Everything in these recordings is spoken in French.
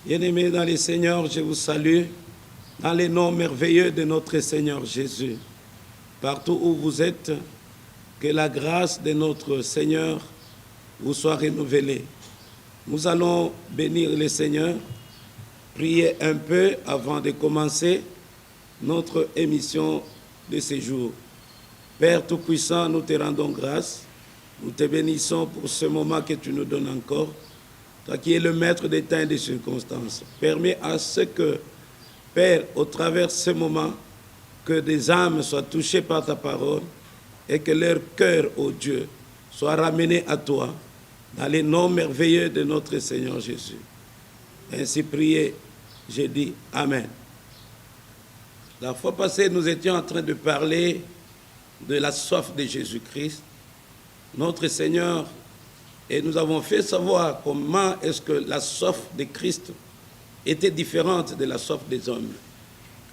Bien-aimés dans les Seigneurs, je vous salue dans les noms merveilleux de notre Seigneur Jésus. Partout où vous êtes, que la grâce de notre Seigneur vous soit renouvelée. Nous allons bénir le Seigneur, prier un peu avant de commencer notre émission de ce jour. Père Tout-Puissant, nous te rendons grâce, nous te bénissons pour ce moment que tu nous donnes encore. Toi qui es le maître des temps et des circonstances, permets à ce que, Père, au travers de ce moment, que des âmes soient touchées par ta parole et que leur cœur, ô Dieu, soit ramené à toi, dans les noms merveilleux de notre Seigneur Jésus. Ainsi prié, j'ai dit Amen. La fois passée, nous étions en train de parler de la soif de Jésus-Christ, notre Seigneur. Et nous avons fait savoir comment est-ce que la soif de Christ était différente de la soif des hommes.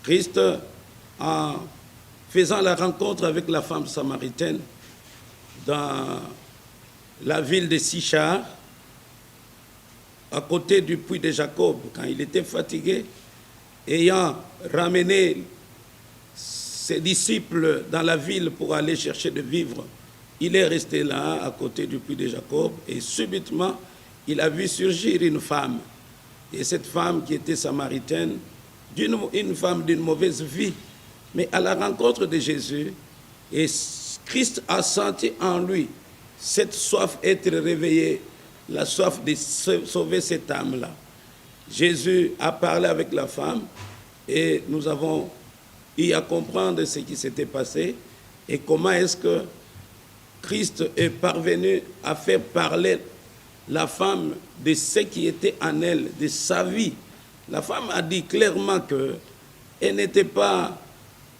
Christ, en faisant la rencontre avec la femme samaritaine dans la ville de Sichar, à côté du puits de Jacob, quand il était fatigué, ayant ramené ses disciples dans la ville pour aller chercher de vivre, il est resté là, à côté du puits de Jacob, et subitement, il a vu surgir une femme. Et cette femme qui était samaritaine, une femme d'une mauvaise vie, mais à la rencontre de Jésus, et Christ a senti en lui cette soif être réveillée, la soif de sauver cette âme-là. Jésus a parlé avec la femme, et nous avons eu à comprendre ce qui s'était passé, et comment est-ce que Christ est parvenu à faire parler la femme de ce qui était en elle, de sa vie. La femme a dit clairement qu'elle n'était pas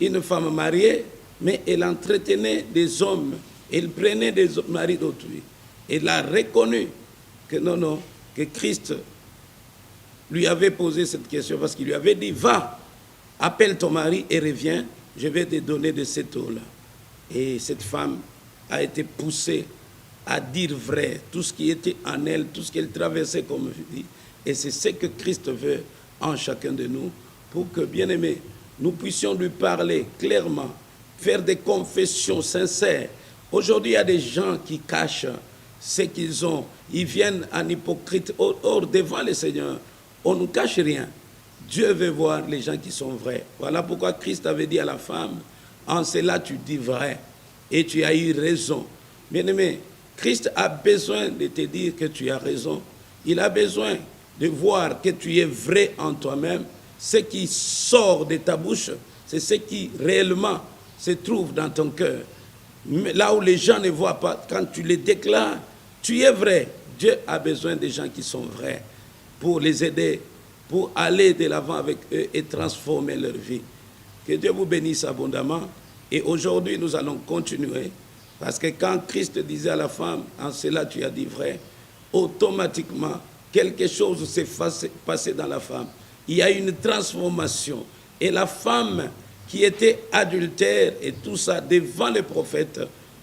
une femme mariée, mais elle entretenait des hommes, elle prenait des maris d'autrui. Elle a reconnu que non, que Christ lui avait posé cette question parce qu'il lui avait dit, va, appelle ton mari et reviens, je vais te donner de cette eau-là. Et cette femme a été poussée à dire vrai, tout ce qui était en elle, tout ce qu'elle traversait comme vie. Et c'est ce que Christ veut en chacun de nous, pour que, bien-aimés, nous puissions lui parler clairement, faire des confessions sincères. Aujourd'hui, il y a des gens qui cachent ce qu'ils ont. Ils viennent en hypocrite. Or, devant le Seigneur, on ne cache rien. Dieu veut voir les gens qui sont vrais. Voilà pourquoi Christ avait dit à la femme, en cela tu dis vrai. Et tu as eu raison. Bien-aimé, Christ a besoin de te dire que tu as raison. Il a besoin de voir que tu es vrai en toi-même. Ce qui sort de ta bouche, c'est ce qui réellement se trouve dans ton cœur. Là où les gens ne voient pas, quand tu les déclares, tu es vrai. Dieu a besoin des gens qui sont vrais pour les aider, pour aller de l'avant avec eux et transformer leur vie. Que Dieu vous bénisse abondamment. Et aujourd'hui, nous allons continuer, parce que quand Christ disait à la femme, en cela tu as dit vrai, automatiquement, quelque chose s'est passé dans la femme. Il y a une transformation. Et la femme qui était adultère et tout ça devant le prophète,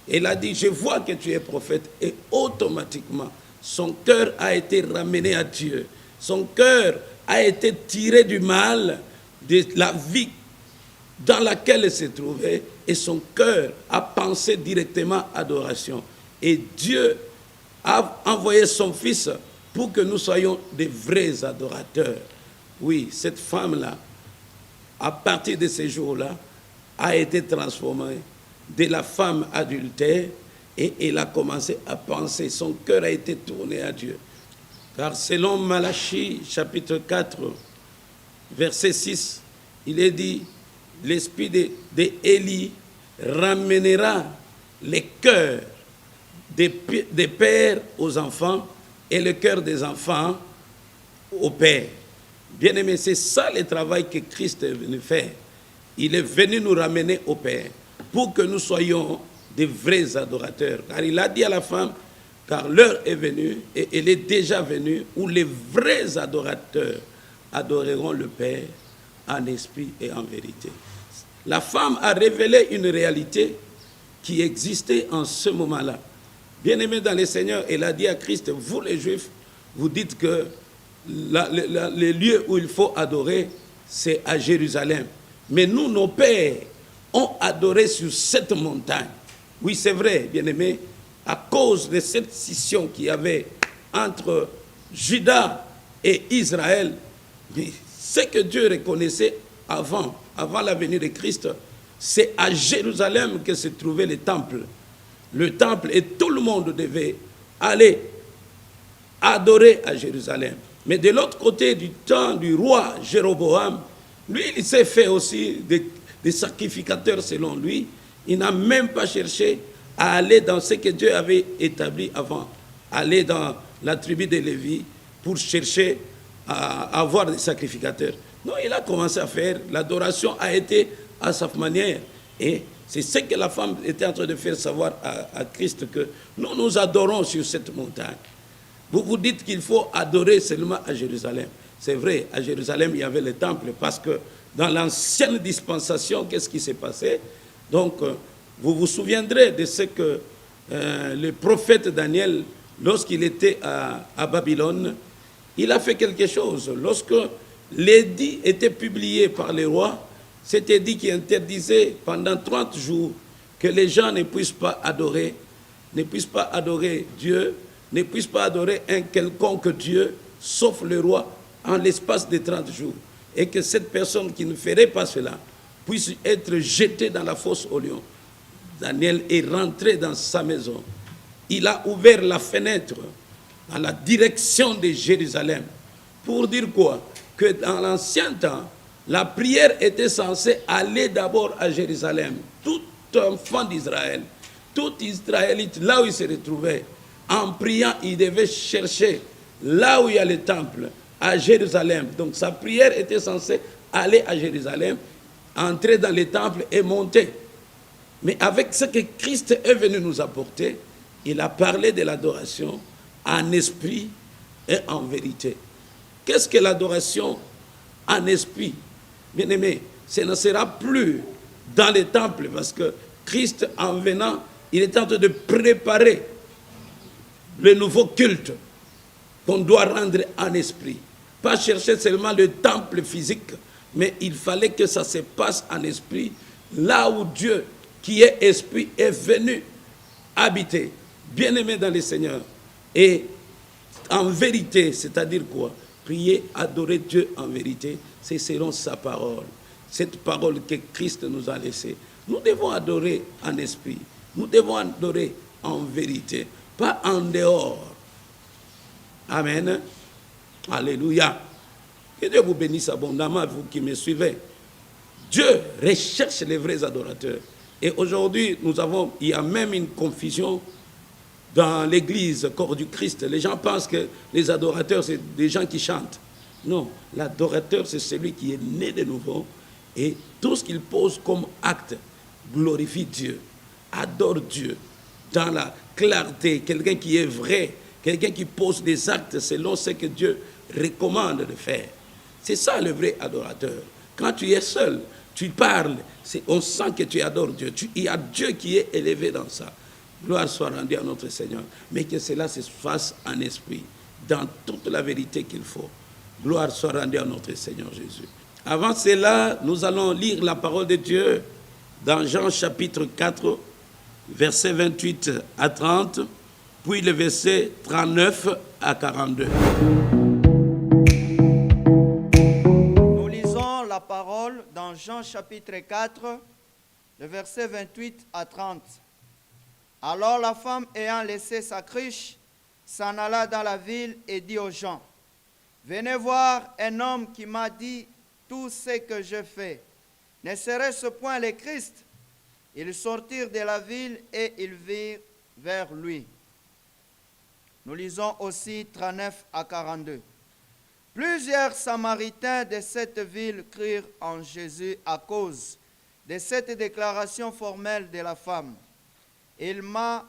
elle a dit, je vois que tu es prophète. Et automatiquement, son cœur a été ramené à Dieu. Son cœur a été tiré du mal, de la vie dans laquelle elle se trouvait, et son cœur a pensé directement à adoration. Et Dieu a envoyé son Fils pour que nous soyons des vrais adorateurs. Oui, cette femme-là, à partir de ces jours-là, a été transformée de la femme adultère, et elle a commencé à penser, son cœur a été tourné à Dieu. Car selon Malachie, chapitre 4, verset 6, il est dit, l'esprit d'Élie ramènera les cœurs des pères aux enfants et le cœur des enfants aux pères. Bien-aimés, c'est ça le travail que Christ est venu faire. Il est venu nous ramener au Père pour que nous soyons des vrais adorateurs. Car il a dit à la femme, car l'heure est venue, et elle est déjà venue, où les vrais adorateurs adoreront le Père en esprit et en vérité. La femme a révélé une réalité qui existait en ce moment-là. Bien-aimé dans le Seigneur, elle a dit à Christ, vous les Juifs, vous dites que les lieux où il faut adorer, c'est à Jérusalem. Mais nous, nos pères, ont adoré sur cette montagne. Oui, c'est vrai, bien-aimés, à cause de cette scission qu'il y avait entre Juda et Israël, mais ce que Dieu reconnaissait avant la venue de Christ, c'est à Jérusalem que se trouvait le temple. Le temple, et tout le monde devait aller adorer à Jérusalem. Mais de l'autre côté du temps du roi Jéroboam, lui, il s'est fait aussi des sacrificateurs selon lui. Il n'a même pas cherché à aller dans ce que Dieu avait établi avant, aller dans la tribu de Lévi pour chercher à avoir des sacrificateurs. Non, il a commencé à faire, l'adoration a été à sa manière. Et c'est ce que la femme était en train de faire savoir à Christ, que nous adorons sur cette montagne. Vous vous dites qu'il faut adorer seulement à Jérusalem. C'est vrai, à Jérusalem, il y avait le temple, parce que dans l'ancienne dispensation, qu'est-ce qui s'est passé? Donc, vous vous souviendrez de ce que le prophète Daniel, lorsqu'il était à Babylone, il a fait quelque chose. Lorsque l'édit était publié par les rois, cet édit qui interdisait pendant 30 jours que les gens ne puissent pas adorer Dieu, ne puissent pas adorer un quelconque Dieu, sauf le roi, en l'espace de 30 jours. Et que cette personne qui ne ferait pas cela puisse être jetée dans la fosse aux lions. Daniel est rentré dans sa maison. Il a ouvert la fenêtre dans la direction de Jérusalem. Pour dire quoi? Que dans l'ancien temps, la prière était censée aller d'abord à Jérusalem. Tout enfant d'Israël, tout Israélite, là où il se retrouvait, en priant, il devait chercher là où il y a le temple, à Jérusalem. Donc sa prière était censée aller à Jérusalem, entrer dans le temple et monter. Mais avec ce que Christ est venu nous apporter, il a parlé de l'adoration en esprit et en vérité. Qu'est-ce que l'adoration en esprit? Bien-aimé, ce ne sera plus dans les temples, parce que Christ, en venant, il est en train de préparer le nouveau culte qu'on doit rendre en esprit. Pas chercher seulement le temple physique, mais il fallait que ça se passe en esprit, là où Dieu, qui est esprit, est venu habiter. Bien-aimé dans le Seigneur. Et en vérité, c'est-à-dire quoi? Prier, adorer Dieu en vérité, c'est selon sa parole. Cette parole que Christ nous a laissée. Nous devons adorer en esprit. Nous devons adorer en vérité, pas en dehors. Amen. Alléluia. Que Dieu vous bénisse abondamment, vous qui me suivez. Dieu recherche les vrais adorateurs. Et aujourd'hui, il y a même une confusion dans l'église, corps du Christ. Les gens pensent que les adorateurs, c'est des gens qui chantent. Non, l'adorateur, c'est celui qui est né de nouveau et tout ce qu'il pose comme acte glorifie Dieu, adore Dieu dans la clarté, quelqu'un qui est vrai, quelqu'un qui pose des actes selon ce que Dieu recommande de faire. C'est ça le vrai adorateur. Quand tu es seul, tu parles, on sent que tu adores Dieu. Il y a Dieu qui est élevé dans ça. Gloire soit rendue à notre Seigneur. Mais que cela se fasse en esprit, dans toute la vérité qu'il faut. Gloire soit rendue à notre Seigneur Jésus. Avant cela, nous allons lire la parole de Dieu dans Jean chapitre 4, versets 28 à 30, puis le verset 39 à 42. Nous lisons la parole dans Jean chapitre 4, le verset 28 à 30. Alors la femme, ayant laissé sa cruche, s'en alla dans la ville et dit aux gens, « Venez voir un homme qui m'a dit tout ce que je fais. Ne serait-ce point le Christ ?» Ils sortirent de la ville et ils virent vers lui. Nous lisons aussi 39 à 42. Plusieurs Samaritains de cette ville crurent en Jésus à cause de cette déclaration formelle de la femme. Il m'a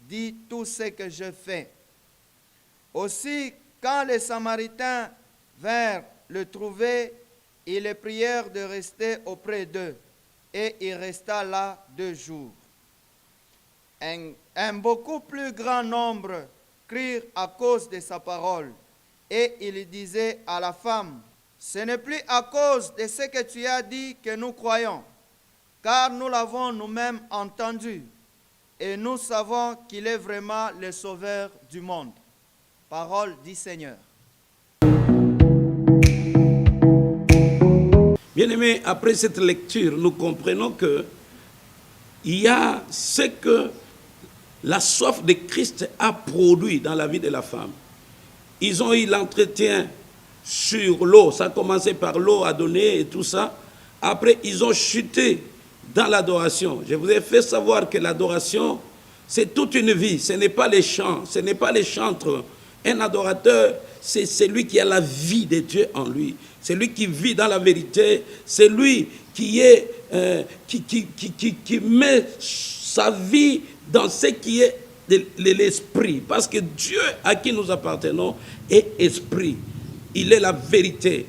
dit tout ce que je fais. Aussi, quand les Samaritains vinrent le trouver, ils le prièrent de rester auprès d'eux, et il resta là 2 jours. Un beaucoup plus grand nombre crurent à cause de sa parole, Et il disait à la femme, ce n'est plus à cause de ce que tu as dit que nous croyons, car nous l'avons nous-mêmes entendu, et nous savons qu'il est vraiment le Sauveur du monde. Parole du Seigneur. Bien-aimés, après cette lecture, nous comprenons que il y a ce que la soif de Christ a produit dans la vie de la femme. Ils ont eu l'entretien sur l'eau. Ça a commencé par l'eau à donner et tout ça. Après, ils ont chuté dans l'adoration. Je vous ai fait savoir que l'adoration, c'est toute une vie. Ce n'est pas les chants, ce n'est pas les chantres. Un adorateur, c'est celui qui a la vie de Dieu en lui. C'est lui qui vit dans la vérité. C'est lui qui est, qui met sa vie dans ce qui est de l'esprit. Parce que Dieu à qui nous appartenons est esprit. Il est la vérité.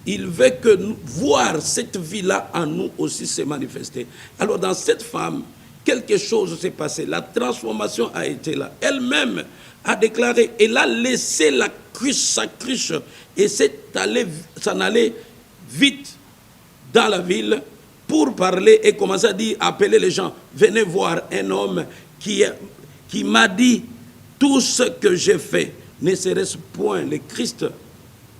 Il veut que nous voir cette vie-là en nous aussi se manifester. Alors dans cette femme, quelque chose s'est passé. La transformation a été là. Elle-même a déclaré, elle a laissé la cruche, sa cruche, et s'en allait vite dans la ville pour parler et commencer à dire, appeler les gens, venez voir un homme qui m'a dit tout ce que j'ai fait. Ne serait-ce point le Christ?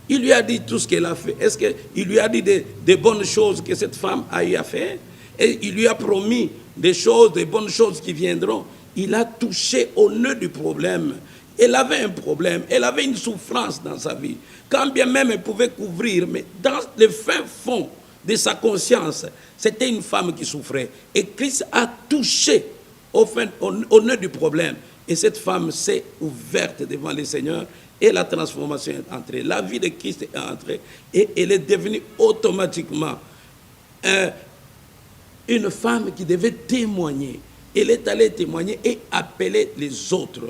Il lui a dit tout ce qu'elle a fait. Est-ce qu'il lui a dit des bonnes choses que cette femme a eu à faire? Et il lui a promis des choses, des bonnes choses qui viendront. Il a touché au nœud du problème. Elle avait un problème, elle avait une souffrance dans sa vie. Quand bien même elle pouvait couvrir, mais dans le fin fond de sa conscience, c'était une femme qui souffrait. Et Christ a touché au nœud du problème. Et cette femme s'est ouverte devant le Seigneur et la transformation est entrée. La vie de Christ est entrée et elle est devenue automatiquement une femme qui devait témoigner. Elle est allée témoigner et appeler les autres.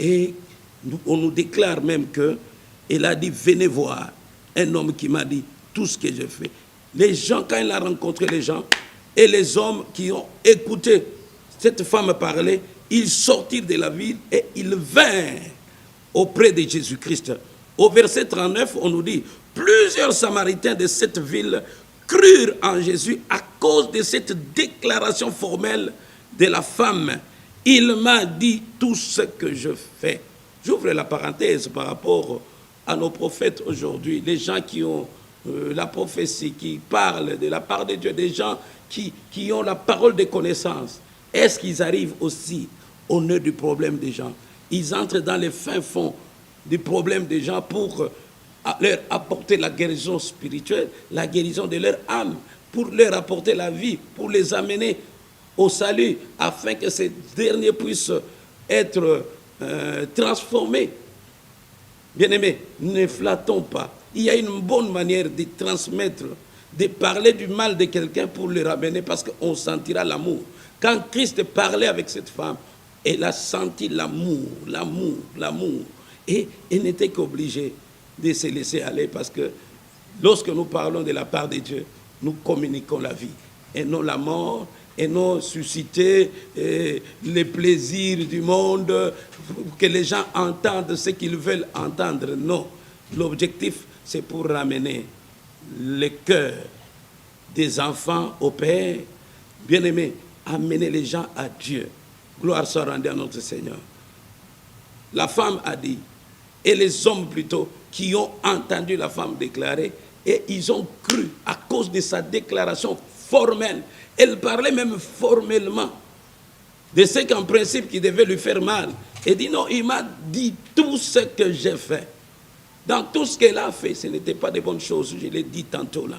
Et on nous déclare même qu'elle a dit, venez voir un homme qui m'a dit tout ce que j'ai fait. Les gens, quand elle a rencontré les gens, et les hommes qui ont écouté cette femme parler, ils sortirent de la ville et ils vinrent auprès de Jésus-Christ. Au verset 39, on nous dit, plusieurs Samaritains de cette ville crurent en Jésus à cause de cette déclaration formelle de la femme. Il m'a dit tout ce que je fais. J'ouvre la parenthèse par rapport à nos prophètes aujourd'hui, les gens qui ont la prophétie, qui parlent de la part de Dieu, des gens qui ont la parole de connaissance. Est-ce qu'ils arrivent aussi au nœud du problème des gens? Ils entrent dans les fins fonds du problème des gens pour leur apporter la guérison spirituelle, la guérison de leur âme, pour leur apporter la vie, pour les amener au salut, afin que ces derniers puissent être transformés. Bien-aimés, ne flattons pas. Il y a une bonne manière de transmettre, de parler du mal de quelqu'un pour le ramener, parce qu'on sentira l'amour. Quand Christ parlait avec cette femme, elle a senti l'amour. Et elle n'était qu'obligée de se laisser aller, parce que lorsque nous parlons de la part de Dieu, nous communiquons la vie et non la mort, et non susciter les plaisirs du monde, que les gens entendent ce qu'ils veulent entendre. Non, l'objectif, c'est pour ramener le cœur des enfants au Père. Bien-aimés, amener les gens à Dieu. Gloire soit rendue à notre Seigneur. La femme a dit, et les hommes plutôt, qui ont entendu la femme déclarer, et ils ont cru à cause de sa déclaration formelle. Elle parlait même formellement de ce qu'en principe qui devait lui faire mal. Elle dit non, il m'a dit tout ce que j'ai fait. Dans tout ce qu'elle a fait, ce n'était pas de bonnes choses, je l'ai dit tantôt là.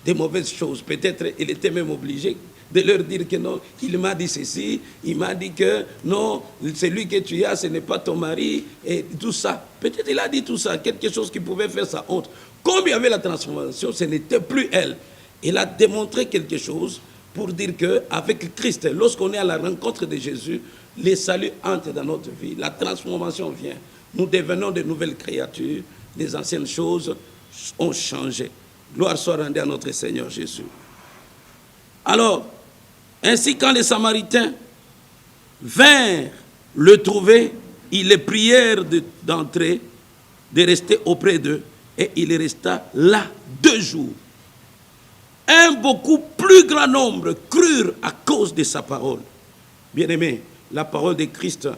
Des mauvaises choses. Peut-être il était même obligé de leur dire que non, il m'a dit ceci, il m'a dit que non, celui que tu as, ce n'est pas ton mari, et tout ça. Peut-être il a dit tout ça, quelque chose qui pouvait faire sa honte. Comme il y avait la transformation, ce n'était plus elle. Il a démontré quelque chose pour dire qu'avec Christ, lorsqu'on est à la rencontre de Jésus, les saluts entrent dans notre vie, la transformation vient. Nous devenons de nouvelles créatures, les anciennes choses ont changé. Gloire soit rendue à notre Seigneur Jésus. Alors, ainsi quand les Samaritains vinrent le trouver, ils les prièrent d'entrer de rester auprès d'eux et il resta là 2 jours. Un beaucoup plus grand nombre crurent à cause de sa parole. Bien-aimés, la parole de Christ,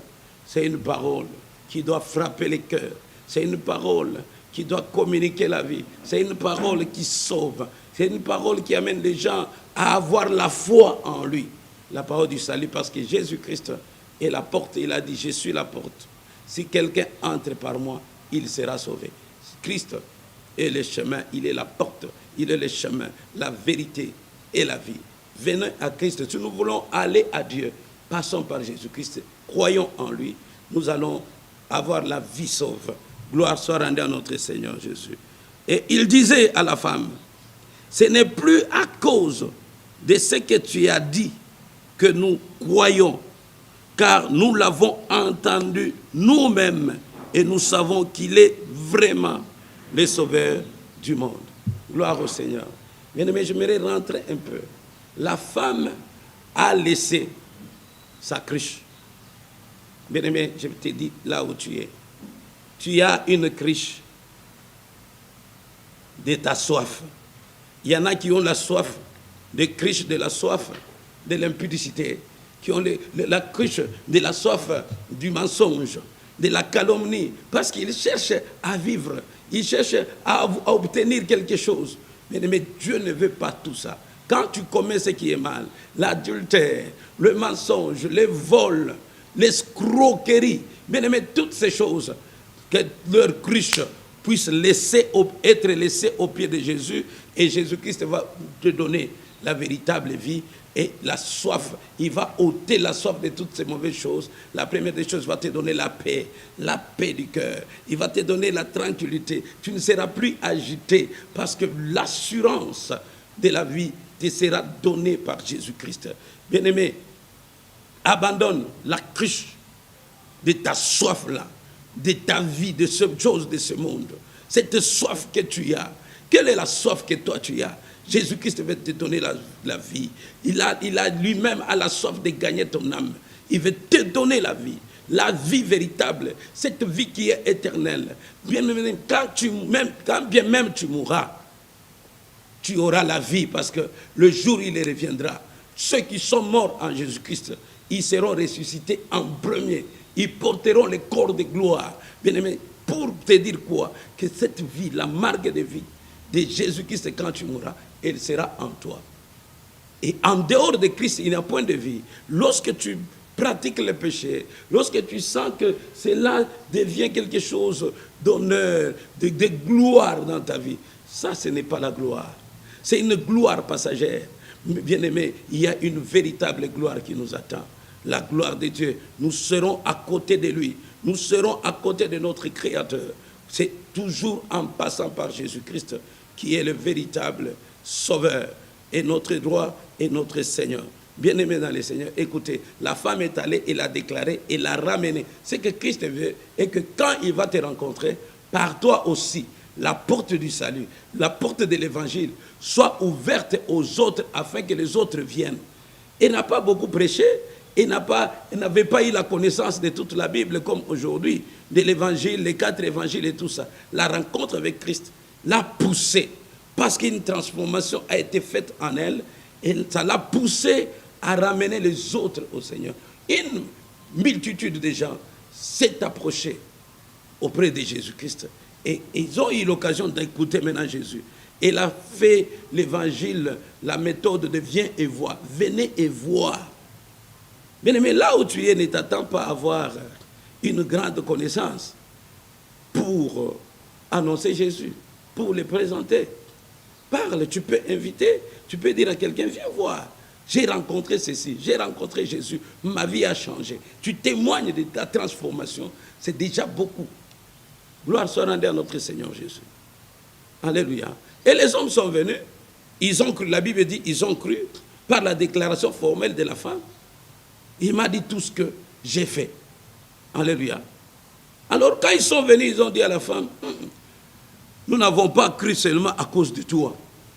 c'est une parole qui doit frapper les cœurs. C'est une parole qui doit communiquer la vie. C'est une parole qui sauve. C'est une parole qui amène les gens à avoir la foi en lui. La parole du salut, parce que Jésus-Christ est la porte. Il a dit, je suis la porte. Si quelqu'un entre par moi, il sera sauvé. Christ est le chemin, il est la porte, il est le chemin, la vérité et la vie. Venez à Christ. Si nous voulons aller à Dieu, passons par Jésus-Christ, croyons en lui. Nous allons avoir la vie sauve. Gloire soit rendue à notre Seigneur Jésus. Et il disait à la femme, ce n'est plus à cause de ce que tu as dit que nous croyons, car nous l'avons entendu nous-mêmes et nous savons qu'il est vraiment le sauveur du monde. Gloire au Seigneur. Bien-aimé, j'aimerais rentrer un peu. La femme a laissé sa cruche. Bien-aimé, je te dis là où tu es. Tu as une cruche de ta soif. Il y en a qui ont la soif, des cruches de la soif de l'impudicité, qui ont la cruche de la soif du mensonge, de la calomnie, parce qu'ils cherchent à vivre, ils cherchent à obtenir quelque chose. Mais Dieu ne veut pas tout ça. Quand tu commets ce qui est mal, l'adultère, le mensonge, les vols, l'escroquerie, bien-aimé, toutes ces choses, que leur cruche puisse être laissée au pied de Jésus, et Jésus-Christ va te donner la véritable vie et la soif. Il va ôter la soif de toutes ces mauvaises choses. La première des choses, va te donner la paix du cœur. Il va te donner la tranquillité. Tu ne seras plus agité parce que l'assurance de la vie te sera donnée par Jésus-Christ. Bien-aimé, abandonne la cruche de ta soif-là, de ta vie, de ces choses de ce monde. Cette soif que tu as, quelle est la soif que toi tu as? Jésus-Christ veut te donner la vie. Il a lui-même a la soif de gagner ton âme. Il veut te donner la vie véritable, cette vie qui est éternelle. Bien même, quand bien même tu mourras, tu auras la vie parce que le jour il reviendra. Ceux qui sont morts en Jésus-Christ, ils seront ressuscités en premier. Ils porteront les corps de gloire. Bien aimé, pour te dire quoi? Que cette vie, la marque de vie de Jésus-Christ, quand tu mourras, elle sera en toi. Et en dehors de Christ, il n'y a point de vie. Lorsque tu pratiques le péché, lorsque tu sens que cela devient quelque chose d'honneur, de gloire dans ta vie, ça, ce n'est pas la gloire. C'est une gloire passagère. Bien-aimé, il y a une véritable gloire qui nous attend. La gloire de Dieu. Nous serons à côté de lui. Nous serons à côté de notre Créateur. C'est toujours en passant par Jésus-Christ qui est le véritable Sauveur et notre droit et notre Seigneur. Bien-aimé dans le Seigneur, écoutez, la femme est allée et l'a déclaré et l'a ramené. Ce que Christ veut est que quand il va te rencontrer, par toi aussi, la porte du salut, la porte de l'évangile soit ouverte aux autres afin que les autres viennent. Il n'a pas beaucoup prêché, il n'avait pas eu la connaissance de toute la Bible comme aujourd'hui, de l'évangile, les 4 évangiles et tout ça. La rencontre avec Christ l'a poussé, parce qu'une transformation a été faite en elle, et ça l'a poussé à ramener les autres au Seigneur. Une multitude de gens s'est approchée auprès de Jésus-Christ. Et ils ont eu l'occasion d'écouter maintenant Jésus. Il a fait l'évangile, la méthode de viens et vois. Venez et voir. Bien aimé, là où tu es, ne t'attends pas à avoir une grande connaissance pour annoncer Jésus, pour le présenter. Parle, tu peux inviter, tu peux dire à quelqu'un, viens voir. J'ai rencontré ceci, j'ai rencontré Jésus, ma vie a changé. Tu témoignes de ta transformation, c'est déjà beaucoup. Gloire soit rendue à notre Seigneur Jésus. Alléluia. Et les hommes sont venus, ils ont cru, la Bible dit, ils ont cru par la déclaration formelle de la femme. Il m'a dit tout ce que j'ai fait. Alléluia. Alors quand ils sont venus, ils ont dit à la femme, nous n'avons pas cru seulement à cause de toi,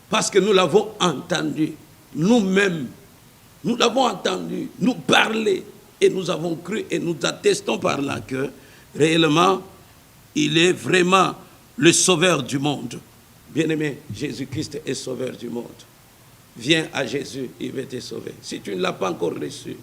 parce que nous l'avons entendu, nous-mêmes, nous l'avons entendu, nous parler, et nous avons cru, et nous attestons par là que, réellement, Il est vraiment le sauveur du monde. Bien-aimé, Jésus-Christ est sauveur du monde. Viens à Jésus, il va te sauver. Si tu ne l'as pas encore reçu,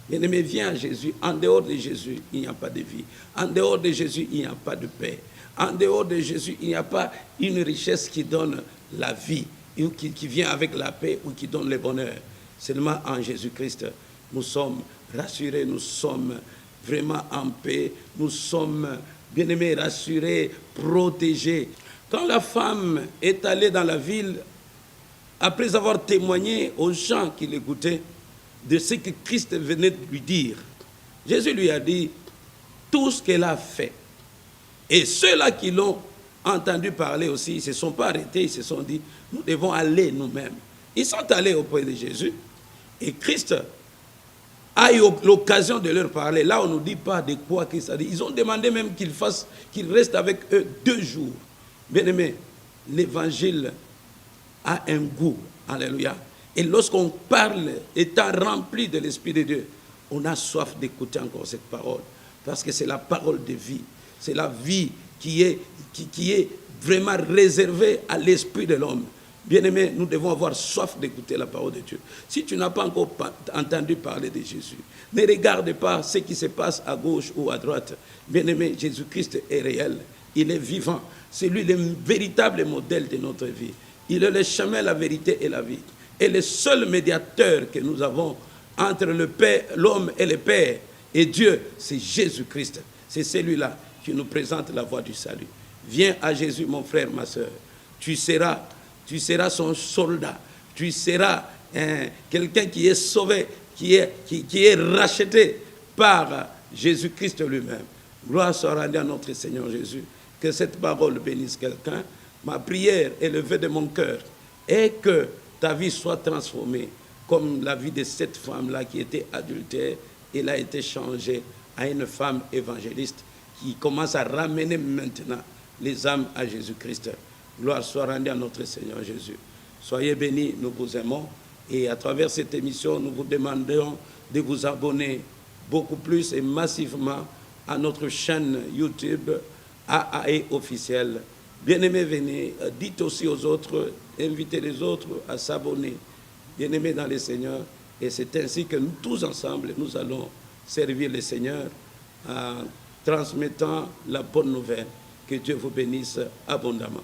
bien-aimé, viens à Jésus. En dehors de Jésus, il n'y a pas de vie. En dehors de Jésus, il n'y a pas de paix. En dehors de Jésus, il n'y a pas une richesse qui donne la vie, ou qui vient avec la paix, ou qui donne le bonheur. Seulement en Jésus-Christ, nous sommes rassurés, nous sommes vraiment en paix, nous sommes, bien-aimés, rassurés, protégés. Quand la femme est allée dans la ville, après avoir témoigné aux gens qui l'écoutaient de ce que Christ venait de lui dire, Jésus lui a dit tout ce qu'elle a fait. Et ceux-là qui l'ont entendu parler aussi, ils ne se sont pas arrêtés, ils se sont dit, nous devons aller nous-mêmes. Ils sont allés auprès de Jésus et Christ a eu l'occasion de leur parler. Là, on ne nous dit pas de quoi Christ a dit. Ils ont demandé même qu'il reste avec eux 2 jours. Bien-aimés, l'évangile a un goût. Alléluia. Et lorsqu'on parle, étant rempli de l'Esprit de Dieu, on a soif d'écouter encore cette parole. Parce que c'est la parole de vie. C'est la vie qui est vraiment réservée à l'esprit de l'homme. Bien-aimés, nous devons avoir soif d'écouter la parole de Dieu. Si tu n'as pas encore entendu parler de Jésus, ne regarde pas ce qui se passe à gauche ou à droite. Bien-aimé, Jésus-Christ est réel. Il est vivant. C'est lui le véritable modèle de notre vie. Il est le chemin, la vérité et la vie. Et le seul médiateur que nous avons entre l'homme et le Père et Dieu, c'est Jésus-Christ. C'est celui-là qui nous présente la voie du salut. Viens à Jésus, mon frère, ma soeur. Tu seras son soldat. Tu seras quelqu'un qui est sauvé, qui est racheté par Jésus-Christ lui-même. Gloire soit rendue à notre Seigneur Jésus. Que cette parole bénisse quelqu'un. Ma prière est levée de mon cœur et que ta vie soit transformée comme la vie de cette femme-là qui était adultère. Elle a été changée à une femme évangéliste qui commence à ramener maintenant les âmes à Jésus-Christ. Gloire soit rendue à notre Seigneur Jésus. Soyez bénis, nous vous aimons. Et à travers cette émission, nous vous demandons de vous abonner beaucoup plus et massivement à notre chaîne YouTube AAE officielle. Bien-aimés, venez, dites aussi aux autres, invitez les autres à s'abonner. Bien-aimés dans le Seigneur. Et c'est ainsi que nous tous ensemble, nous allons servir le Seigneur en transmettant la bonne nouvelle. Que Dieu vous bénisse abondamment.